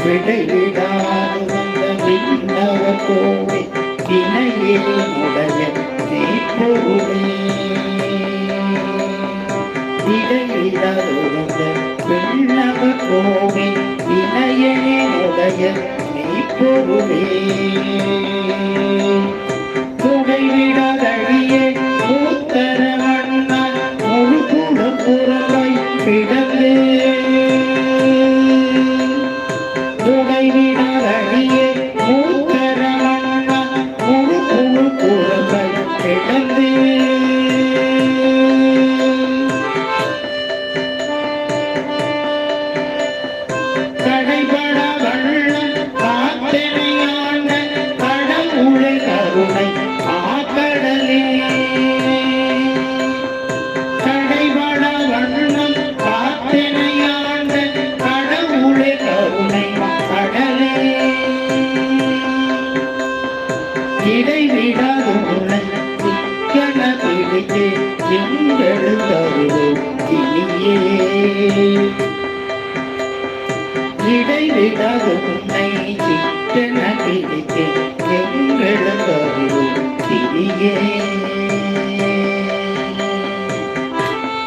விடைவிடாது வந்த விண்ணவர் கோவை வினையினுடைய மெய்ப்பொருளே விடைவிடாது வந்த விண்ணவர் கோவை வினையினுடைய மெய்ப்பொருளே துணைவிடாதடியே மூத்தர வண்ணால் முழு குலம் புறமை கிடந்தே துணைவிடாதடியே மூத்தர வண்ணால் முழு குலம் புறமை கிடந்தே கடைபட வள்ளம் காத்தனையான கடவுளை கருணை ஆக்கடலே கடைபட வண்ணம் காத்தனையான கடவுளை கருணை கடலே இடைவிடாது உன்னை சிக்கன பிடித்து எங்கெழுந்தருளும் இனியே இடைவிடாது உன்னை